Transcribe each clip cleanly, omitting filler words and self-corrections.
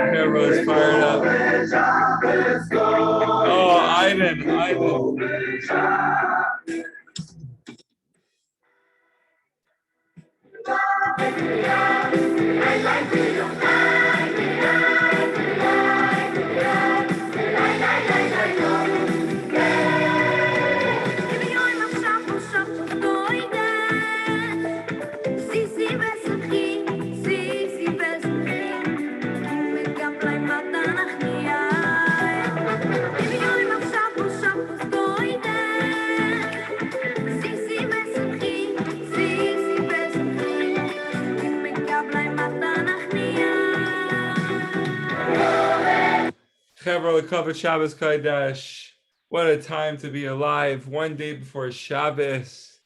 Everyone's fired up. Oh, Iden. Chevrolet Cover Shabbos Kodesh. What a time to be alive. One day before Shabbos.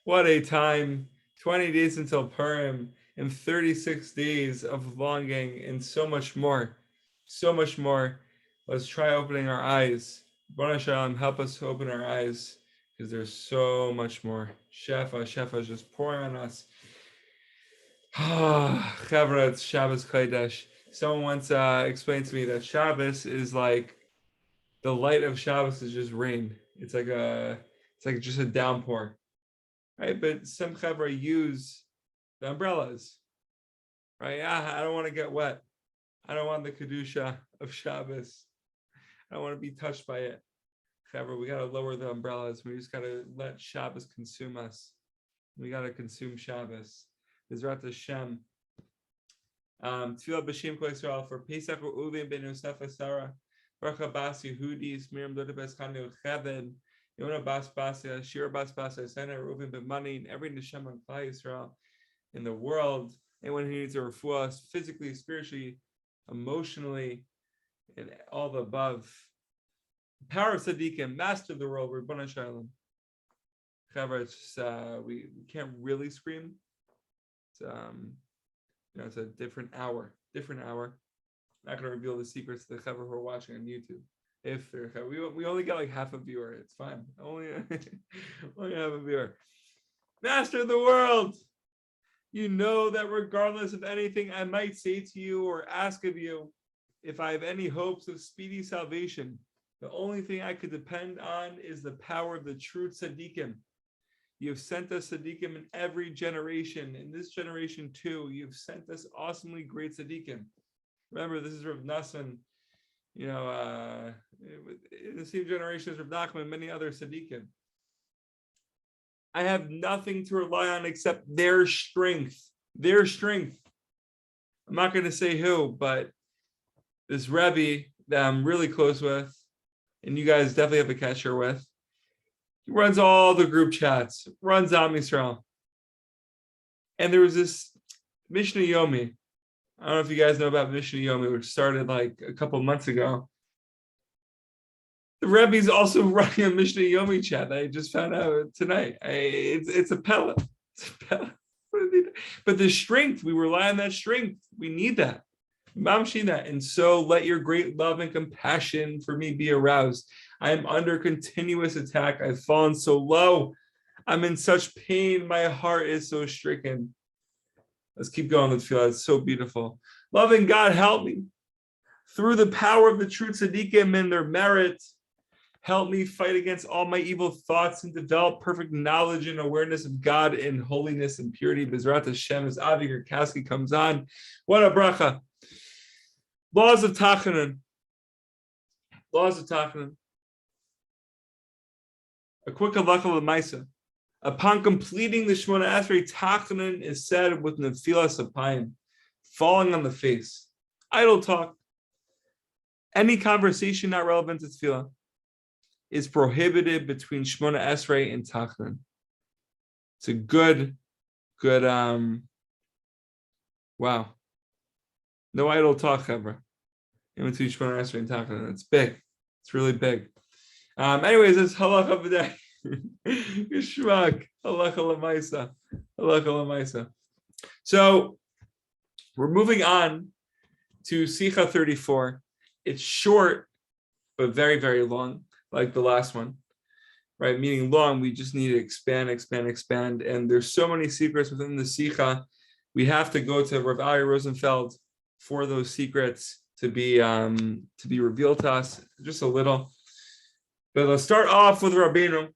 What a time. 20 days until Purim and 36 days of longing and so much more. So much more. Let's try opening our eyes. Baruch Shalom, help us to open our eyes because there's so much more. Shefa is just pouring on us. Chevra, it's Shabbos Kodesh. Someone once explained to me that Shabbos is like the light of Shabbos is just rain. It's like just a downpour, right? But some chevra use the umbrellas, right? I don't want to get wet. I don't want the kedusha of Shabbos. I don't want to be touched by it. Chevra, we got to lower the umbrellas. We just got to let Shabbos consume us. We got to consume Shabbos. Bezrat Hashem. Tefillah b'Shem Kol Yisrael for Pesach Uvim ben Yosef Sarah, Baruch Bas Yehudis, Miriam Doda Bas Chanu Chevin, Yonah Bas Basia, Shira Bas Basia, Sena Reuven ben Mani, and every Neshama on Klal Yisrael in the world. Anyone who needs a refuah, physically, spiritually, emotionally, and all the above. The power of Tzaddikim, master of the world, Ribbon Shalom. However, it's just we can't really scream. It's a different hour. I'm not going to reveal the secrets to the chevra who are watching on YouTube. If they're we only get like half a viewer, it's fine. Only half a viewer. Master of the world, you know that regardless of anything I might say to you or ask of you, if I have any hopes of speedy salvation, the only thing I could depend on is the power of the true tzaddikim. You have sent us tzaddikim in every generation. In this generation too, you've sent us awesomely great tzaddikim. Remember, this is Rav Nassan, in the same generation as Rav Nachman and many other tzaddikim. I have nothing to rely on except their strength. Their strength. I'm not going to say who, but this Rebbe that I'm really close with, and you guys definitely have a catcher with, he runs all the group chats, runs Am Yisrael. And there was this Mishnah Yomi. I don't know if you guys know about Mishnah Yomi, which started like a couple months ago. The Rebbe's also running a Mishnah Yomi chat that I just found out tonight. It's a pellet. But the strength, we rely on that strength. We need that. And so let your great love and compassion for me be aroused. I am under continuous attack. I've fallen so low. I'm in such pain. My heart is so stricken. Let's keep going. Let's feel it's so beautiful. Loving God, help me. Through the power of the true tzaddikim and their merit, help me fight against all my evil thoughts and develop perfect knowledge and awareness of God in holiness and purity. Bezrat Hashem, as Avi Yerkowski comes on. What a bracha. Laws of Tachanun. A quick halacha l'maisa. Upon completing the Shemona Esrei, Tachanun is said with nefilas apayim, falling on the face. Idle talk. Any conversation not relevant to tefillah is prohibited between Shemona Esrei and Tachanun. It's a good, wow. No idle talk ever. In between Shemona Esrei and Tachanun. It's big. It's really big. Anyways, it's halacha of the day. Yishmak. Halacha l'maisa. So we're moving on to Sichot 34. It's short, but very, very long, like the last one. Right? Meaning long, we just need to expand. And there's so many secrets within the Sicha. We have to go to Rav Ari Rosenfeld for those secrets. to be revealed to us, just a little. But let's start off with Rabbeinu.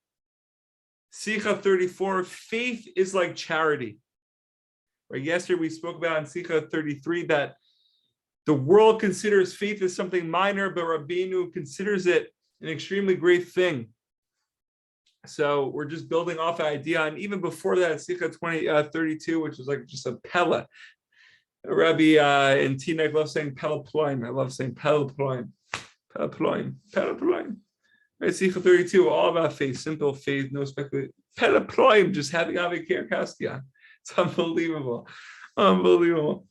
Sichot 34, faith is like charity. Right? Yesterday we spoke about in Sichot 33 that the world considers faith as something minor, but Rabbeinu considers it an extremely great thing. So we're just building off the idea, and even before that, Sichot 32, which was like just a pella. Rabbi in Teaneck loves saying pelaploim. I love saying pelaploim. Pelaploim. Pelaploim. Right, Sichot 32, all about faith, simple faith, no speculation. Pelaploim, just having Avik Kastia. It's unbelievable. Unbelievable.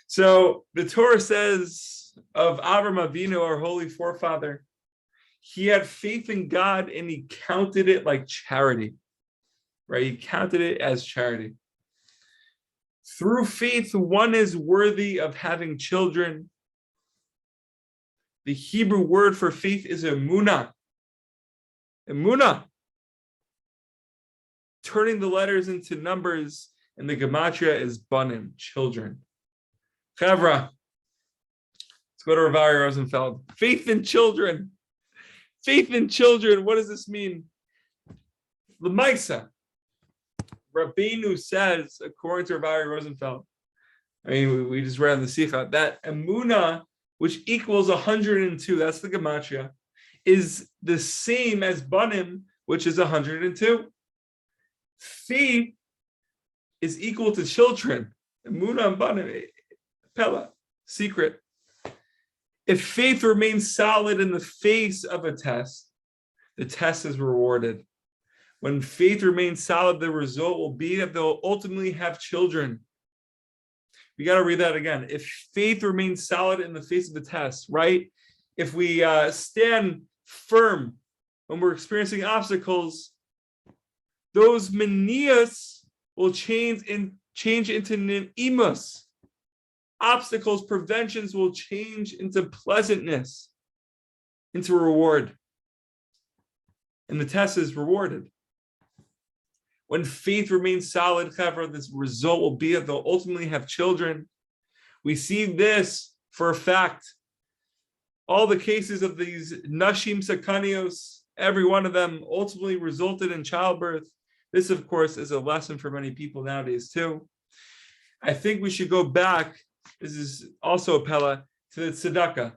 So the Torah says of Avraham Avinu, our holy forefather, he had faith in God and he counted it like charity. Right? He counted it as charity. Through faith, one is worthy of having children. The Hebrew word for faith is emunah. Emunah. Turning the letters into numbers, and the gematria is banim, children. Chavra. Let's go to Rav Ari Rosenfeld. Faith in children. Faith in children. What does this mean? L'maisa. Rabbeinu says, according to Rav Ari Rosenfeld, I mean, we just read on the Sichot, that emunah, which equals 102, that's the gematria, is the same as banim, which is 102. Faith is equal to children. Emunah and banim, pella, secret. If faith remains solid in the face of a test, the test is rewarded. When faith remains solid, the result will be that they'll ultimately have children. We got to read that again. If faith remains solid in the face of the test, right? If we stand firm when we're experiencing obstacles, those manias will change into ni'imus. Obstacles, preventions will change into pleasantness, into reward. And the test is rewarded. When faith remains solid, however, this result will be that they'll ultimately have children. We see this for a fact. All the cases of these nashim sakanios, every one of them ultimately resulted in childbirth. This, of course, is a lesson for many people nowadays, too. I think we should go back. This is also a pella to the tzedakah,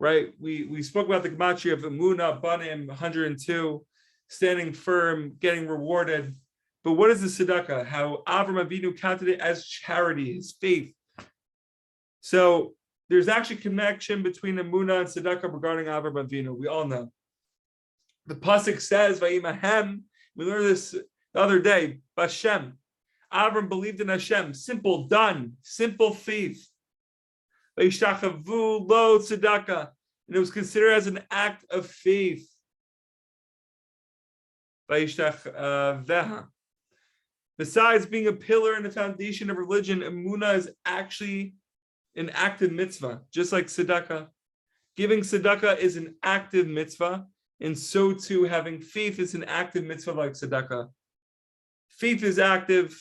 right? We spoke about the gematria of emunah, banim, 102, standing firm, getting rewarded. But what is the tzedakah? How Avraham Avinu counted it as charity, his faith. So there's actually a connection between emunah and tzedakah regarding Avraham Avinu. We all know. The pasuk says, "Vayimahem." We learned this the other day. Bashem. Avram believed in Hashem. Simple, done. Simple faith. Vayishtachavu lo tzedakah, and it was considered as an act of faith. Vayishtachveha. Besides being a pillar and the foundation of religion, emunah is actually an active mitzvah, just like tzedakah. Giving tzedakah is an active mitzvah, and so too having faith is an active mitzvah like tzedakah. Faith is active.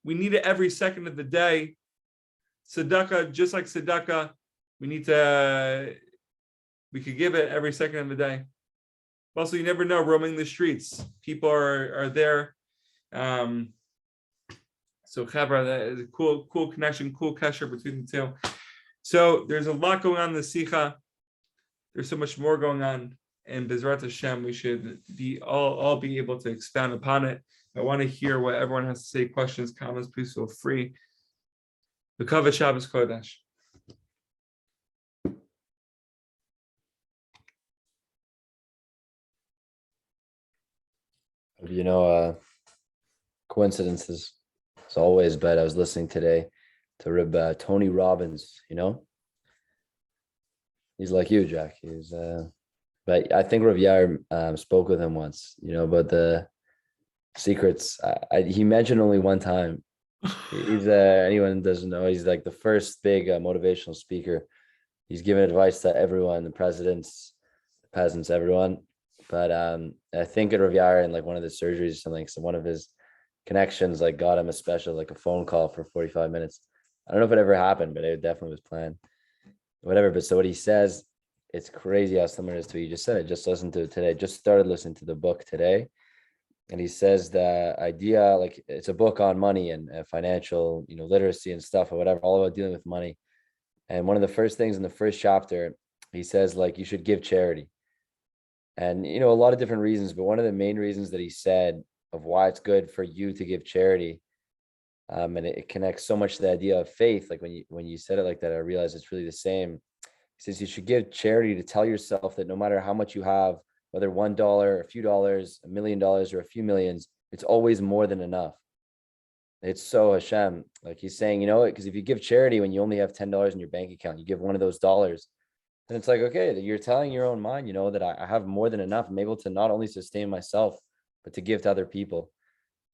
We need it every second of the day. Tzedakah, just like tzedakah, we could give it every second of the day. Also, you never know, roaming the streets. People are there. So Chavra, that is a cool connection, cool kasher between the two. So there's a lot going on in the Sicha. There's so much more going on. And Bezrat Hashem, we should all be able to expound upon it. I want to hear what everyone has to say. Questions, comments, please feel free. B'kavod Shabbos Kodesh. Coincidences as always, but I was listening today to Reb Tony Robbins. He's like you, Jack. But I think Rav Yair spoke with him once, about the secrets. He mentioned only one time. He's anyone doesn't know, he's like the first big motivational speaker. He's given advice to everyone, the presidents, the peasants, everyone. But I think at Rav Yair and like one of the surgeries or something, so one of his connections like got him a special, like a phone call for 45 minutes. I don't know if it ever happened, but it definitely was planned. whatever. But so what he says, it's crazy how similar it is to what you just said. I just listened to it today. Just started listening to the book today. And he says the idea, like it's a book on money and financial, literacy and stuff or whatever, all about dealing with money. And one of the first things in the first chapter, he says, like, you should give charity. And, a lot of different reasons, but one of the main reasons that he said of why it's good for you to give charity, and it connects so much to the idea of faith. Like when you said it like that, I realized it's really the same. He says you should give charity to tell yourself that no matter how much you have, whether $1, a few dollars, $1 million, or a few millions, it's always more than enough. It's so Hashem. Like he's saying, because if you give charity when you only have $10 in your bank account, you give one of those dollars, then it's like, okay, you're telling your own mind, that I have more than enough. I'm able to not only sustain myself, but to give to other people.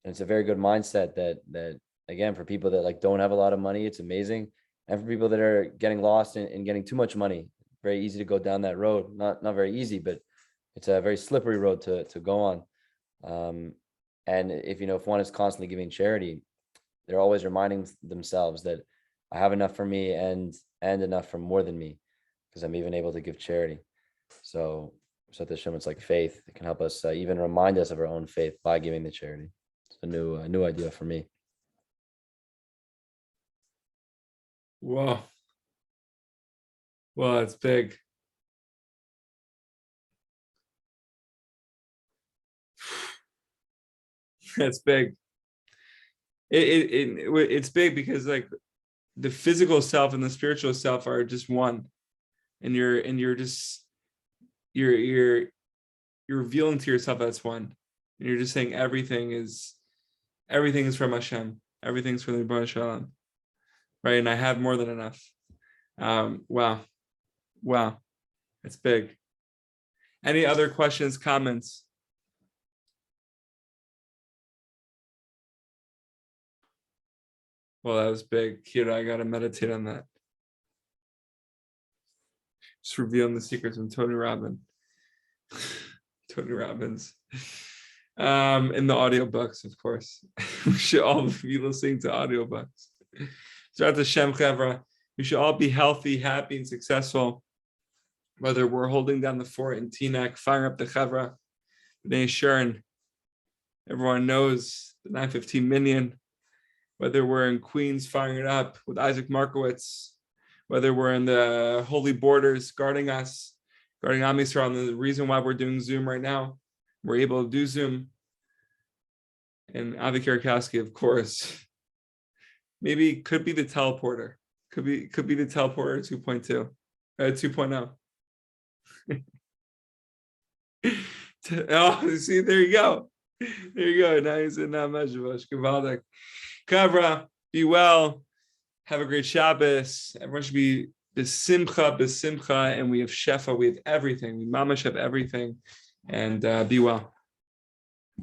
And it's a very good mindset that again, for people that like don't have a lot of money, it's amazing. And for people that are getting lost and getting too much money, very easy to go down that road. Not very easy, but it's a very slippery road to go on. And if one is constantly giving charity, they're always reminding themselves that I have enough for me and enough for more than me, because I'm even able to give charity. So Hashem, it's like faith. It can help us even remind us of our own faith by giving the charity. It's a new idea for me. Whoa. Well, it's big. That's big. It's big because like the physical self and the spiritual self are just one, and you're revealing to yourself that's one, and you're just saying everything is from Hashem, everything's from the Rebbeinu Shalom, right? And I have more than enough. Wow, it's big. Any other questions, comments? Well, that was big. Kira, I gotta meditate on that. Just revealing the secrets from Tony Robbins. Tony Robbins. In the audiobooks, of course. We should all be listening to audiobooks. Zrat Hashem Chevra. We should all be healthy, happy, and successful. Whether we're holding down the fort in Teaneck, firing up the Chevra, B'nai Sharon, everyone knows the 915 Minyan. Whether we're in Queens firing it up with Isaac Markowitz, whether we're in the holy borders guarding us, guarding Am Yisrael, and the reason why we're doing Zoom right now, we're able to do Zoom. And Avi Kirakowski, of course, maybe could be the teleporter. Could be the teleporter 2.2, 2.0. Oh, see, there you go. There you go. Now he's in Mezhevosh. Givaldik. Kavra, be well. Have a great Shabbos. Everyone should be besimcha, and we have shefa. We have everything. We mamash have everything. And be well.